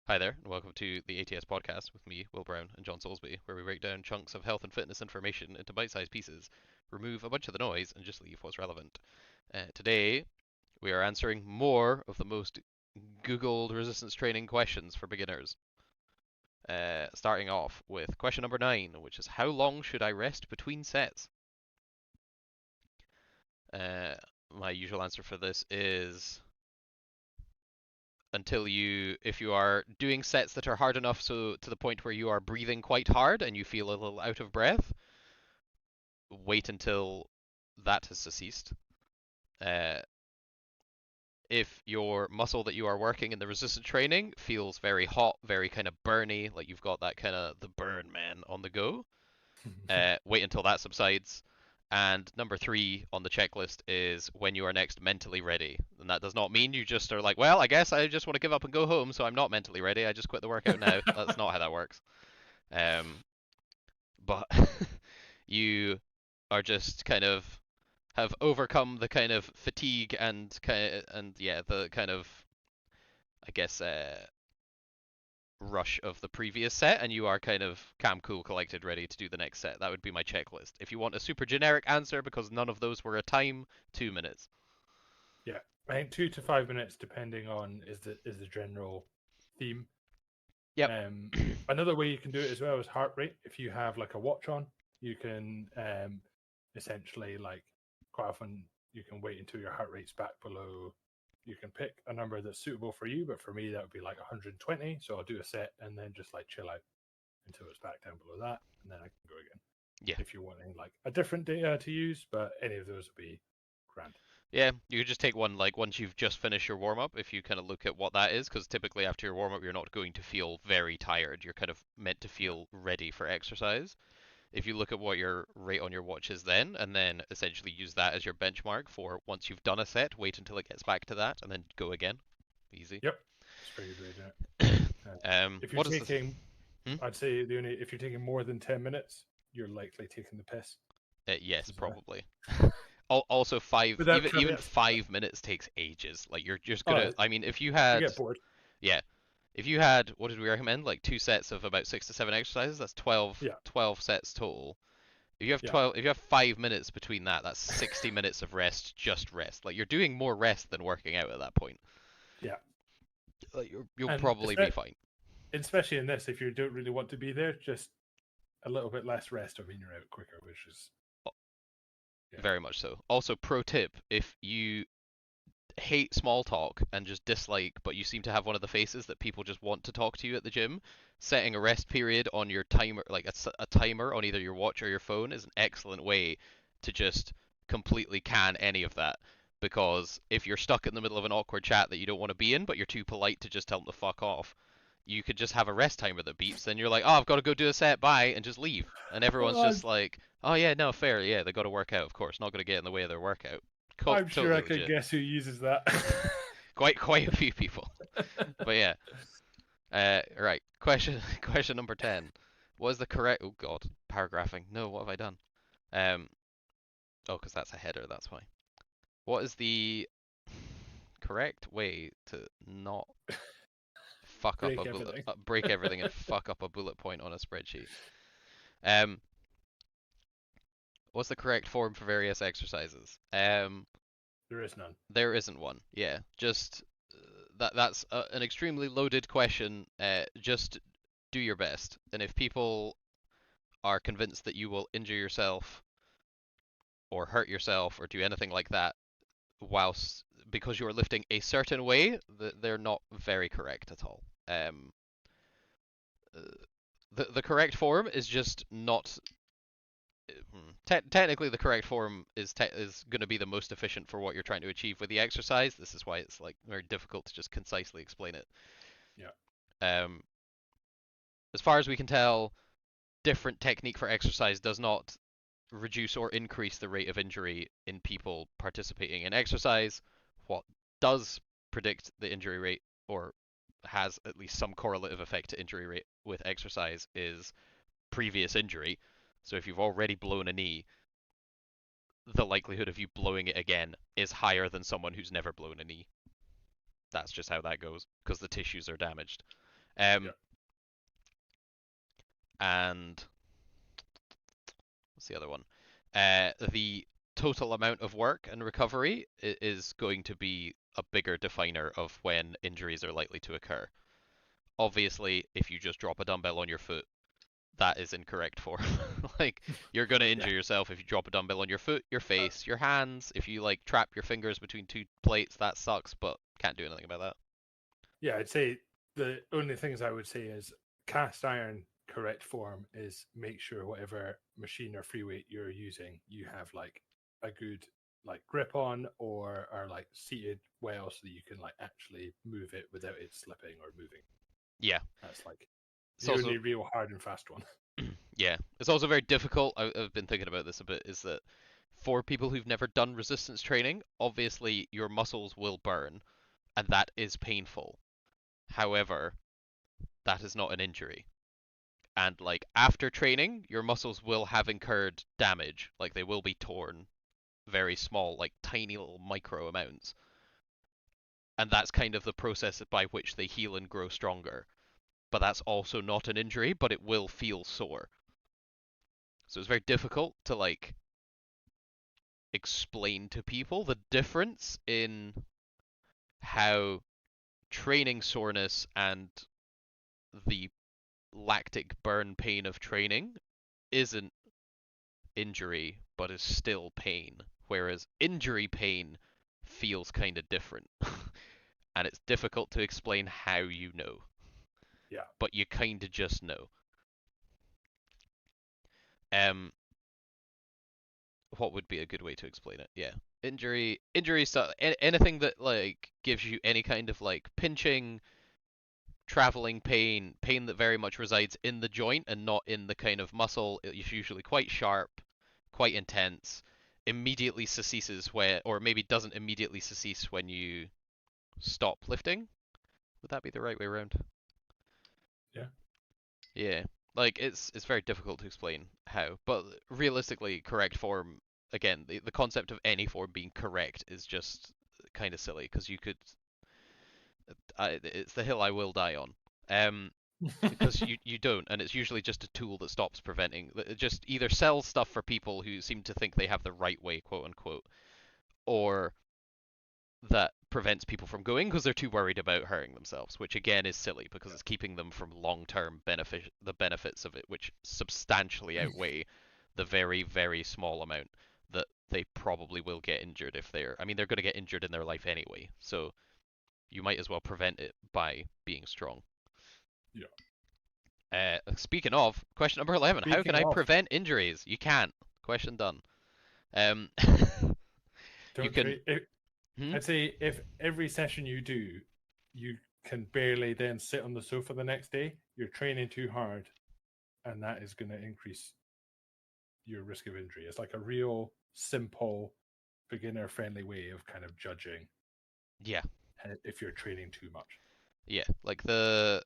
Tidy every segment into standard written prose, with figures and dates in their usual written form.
Hi there, and welcome to the ATS podcast with me, Will Brown, and John Soulsby, where we break down chunks of health and fitness information into bite-sized pieces, remove a bunch of the noise, and just leave what's relevant. Today, we are answering more of the most Googled resistance training questions for beginners. Starting off with question number 9, which is how long should I rest between sets? My usual answer for this is if you are doing sets that are hard enough so to the point where you are breathing quite hard and you feel a little out of breath, wait until that has ceased. Uh, if your muscle that you are working in the resistance training feels very hot, very kind of burny, like you've got that kind of the burn man on the go, wait until that subsides. And number 3 on the checklist is when you are next mentally ready. And that does not mean you just are like, well, I guess I just want to give up and go home, so I'm not mentally ready. I just quit the workout now. That's not how that works. But you are just kind of have overcome the kind of fatigue and yeah, the kind of I guess rush of the previous set, and you are kind of calm, cool, collected, ready to do the next set. That would be my checklist. If you want a super generic answer, because none of those were a time, 2 minutes. Yeah, I think 2 to 5 minutes, depending on is the general theme. Yep. Another way you can do it as well is heart rate. If you have like a watch on, you can essentially like quite often you can wait until your heart rate's back below. You can pick a number that's suitable for you, but for me that would be like 120. So I'll do a set and then just like chill out until it's back down below that, and then I can go again. Yeah. If you're wanting like a different data to use, but any of those would be grand. Yeah, you could just take one like once you've just finished your warm up, if you kind of look at what that is, because typically after your warm up you're not going to feel very tired. You're kind of meant to Yeah. feel ready for exercise. If you look at what your rate on your watch is then, and then essentially use that as your benchmark for once you've done a set, wait until it gets back to that, and then go again. Easy. Yep. It's pretty good, yeah. If you're What is this? taking, Hmm? I'd say if you're taking more than 10 minutes, you're likely taking the piss. Yes, Is probably. Also, without even caveats. 5 minutes takes ages. Like you're just Oh, gonna. I mean, if you you had, get bored. yeah, if you had, what did we recommend? Like 2 sets of about 6 to 7 exercises. That's 12, Yeah, 12 sets total. yeah, If you have 5 minutes between that, that's 60 minutes of rest, just rest. Like you're doing more rest than working out at that point. yeah. Like you'll And probably be fine. especially in this, if you don't really want to be there, just a little bit less rest. I mean, you're out quicker, which is yeah. Very much so. Also, pro tip: if you hate small talk and just dislike, but you seem to have one of the faces that people just want to talk to you at the gym, setting a rest period on your timer, like a timer on either your watch or your phone, is an excellent way to just completely can any of that. Because if you're stuck in the middle of an awkward chat that you don't want to be in, but you're too polite to just tell them to fuck off, you could just have a rest timer that beeps. Then you're like, oh, I've got to go do a set, bye, and just leave. And everyone's Well, just like, oh yeah, no, fair, yeah, they got to work out, of course, not going to get in the way of their workout. I'm sure Totally I could legit. guess who uses that. Quite a few people. But yeah. Right. Question number 10. What is the correct? Oh God, paragraphing. No, what have I done? Um. Oh, because that's a header. That's why. What is the correct way to not fuck up Break a bullet, everything. break everything and fuck up a bullet point on a spreadsheet? Um. What's the correct form for various exercises? There is none. There isn't one. Yeah, just that's an extremely loaded question. Just do your best, and if people are convinced that you will injure yourself or hurt yourself or do anything like that whilst because you are lifting a certain way, they're not very correct at all. Uh, the correct form is just not. Technically, the correct form is going to be the most efficient for what you're trying to achieve with the exercise. This is why it's like very difficult to just concisely explain it. Yeah. Um, as far as we can tell, different technique for exercise does not reduce or increase the rate of injury in people participating in exercise. What does predict the injury rate or has at least some correlative effect to injury rate with exercise is previous injury. So if you've already blown a knee, the likelihood of you blowing it again is higher than someone who's never blown a knee. That's just how that goes because the tissues are damaged. Yeah. Um, and what's the other one? The total amount of work and recovery is going to be a bigger definer of when injuries are likely to occur. Obviously, if you just drop a dumbbell on your foot, that is incorrect form. Like, you're going to Yeah. injure yourself if you drop a dumbbell on your foot, your face, your hands. If you like trap your fingers between two plates, that sucks, but can't do anything about that. Yeah, I'd say the only things I would say is cast iron correct form is make sure whatever machine or free weight you're using, you have like a good like grip on or are like seated well so that you can like actually move it without it slipping or moving. Yeah. That's like It's the also only real hard and fast one. yeah, it's also very difficult. Have been thinking about this a bit. Is that for people who've never done resistance training, obviously your muscles will burn, and that is painful. However, that is not an injury. And like after training, your muscles will have incurred damage. Like they will be torn, very small, like tiny little micro amounts. And that's kind of the process by which they heal and grow stronger. But that's also not an injury, but it will feel sore. So it's very difficult to like explain to people the difference in how training soreness and the lactic burn pain of training isn't injury but is still pain, whereas injury pain feels kind of different. And it's difficult to explain how you know, Yeah. but you kind of just know. Um, what would be a good way to explain it? Yeah, injury stuff, anything that like gives you any kind of like pinching, traveling pain, pain that very much resides in the joint and not in the kind of muscle. It's usually quite sharp, quite intense, immediately ceases where, or maybe doesn't immediately cease when you stop lifting. Would that be the right way around? Yeah. Yeah. Like it's very difficult to explain how, but realistically, correct form again, the concept of any form being correct is just kind of silly because you could, it's the hill I will die on. Um, because you don't, and it's usually just a tool that stops preventing. It just either sells stuff for people who seem to think they have the right way, quote unquote, or that prevents people from going because they're too worried about hurting themselves, which again is silly because it's keeping them from long-term the benefits of it, which substantially outweigh the very, very small amount that they probably will get injured if they're. I mean, they're going to get injured in their life anyway, so you might as well prevent it by being strong. Yeah. Speaking of, question number 11. How can Speaking I of, prevent injuries? You can't. Question done. Um, you don't can. treat. Hmm? I'd say if every session you do, you can barely then sit on the sofa the next day, you're training too hard, and that is going to increase your risk of injury. It's like a real simple, beginner friendly way of kind of judging Yeah. if you're training too much. Yeah. Like the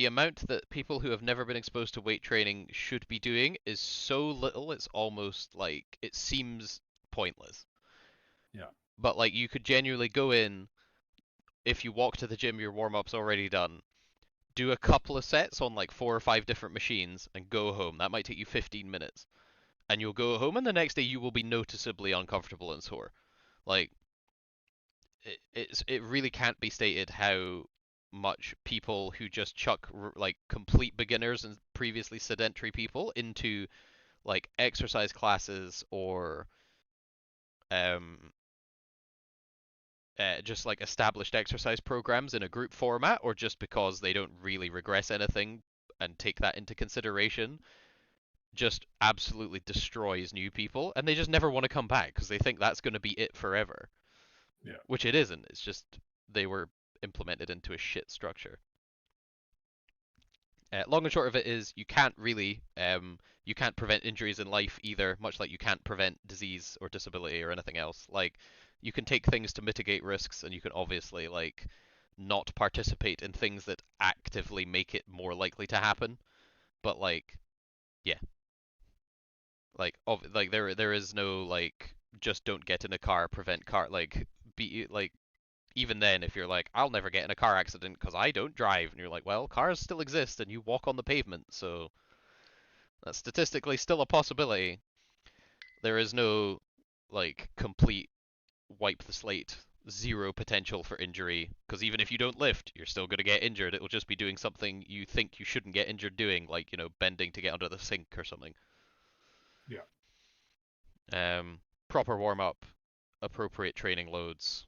amount that people who have never been exposed to weight training should be doing is so little, it's almost like it seems pointless. Yeah. But like you could genuinely go in if you walk to the gym, your warm up's already done. Do a couple of sets on like 4 or 5 different machines and go home. That might take you 15 minutes. And you'll go home, and the next day you will be noticeably uncomfortable and sore. Like it really can't be stated how much people who just chuck like complete beginners and previously sedentary people into like exercise classes or um just like established exercise programs in a group format, or just because they don't really regress anything and take that into consideration, just absolutely destroys new people, and they just never want to come back because they think that's going to be it forever, Yeah. which it isn't. It's just they were implemented into a shit structure. Long and short of it is you can't prevent injuries in life either, much like you can't prevent disease or disability or anything else. Like you can take things to mitigate risks, and you can obviously like not participate in things that actively make it more likely to happen. But like yeah, like there is no like just don't get in a car, prevent car like be like even then, if you're like, I'll never get in a car accident because I don't drive, and you're like, well, cars still exist and you walk on the pavement, so that's statistically still a possibility. There is no like complete wipe the slate, zero potential for injury, because even if you don't lift, you're still going to get injured. It will just be doing something you think you shouldn't get injured doing, like, bending to get under the sink or something. Yeah. Proper warm up, appropriate training loads,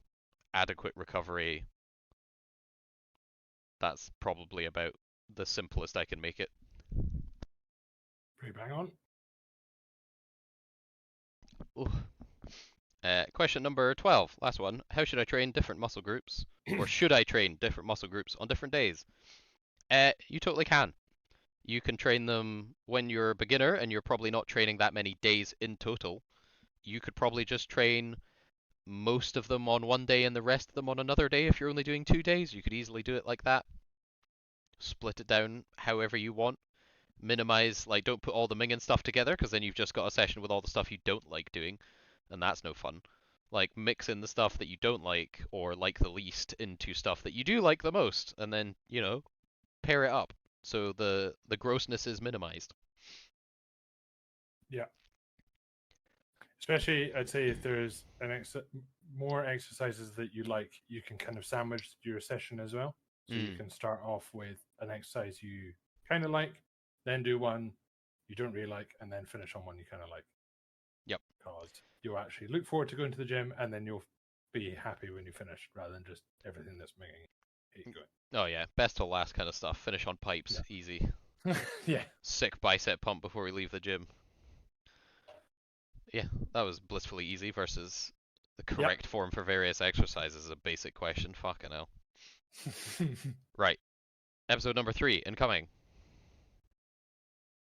adequate recovery. That's probably about the simplest I can make it. Pretty bang on. Question number 12, last one. How should I train different muscle groups? Or should I train different muscle groups on different days? You totally can. You can train them when you're a beginner and you're probably not training that many days in total. You could probably just train most of them on one day and the rest of them on another day if you're only doing 2 days. You could easily do it like that. Split it down however you want. Minimize, like, don't put all the minging stuff together because then you've just got a session with all the stuff you don't like doing, and that's no fun. Like, mix in the stuff that you don't like or like the least into stuff that you do like the most, and then, pair it up so the grossness is minimized. Yeah. Especially, I'd say if there's more exercises that you like, you can kind of sandwich your session as well. So you can start off with an exercise you kind of like, then do one you don't really like, and then finish on one you kind of like. Yep. Because you'll actually look forward to going to the gym, and then you'll be happy when you finish, rather than just everything that's making it going. Oh yeah, best till last kind of stuff. Finish on pipes, Yeah. easy. Yeah. Sick bicep pump before we leave the gym. Yeah, that was blissfully easy versus the correct form for various exercises is a basic question. Fucking hell. Right. Episode number 3, incoming.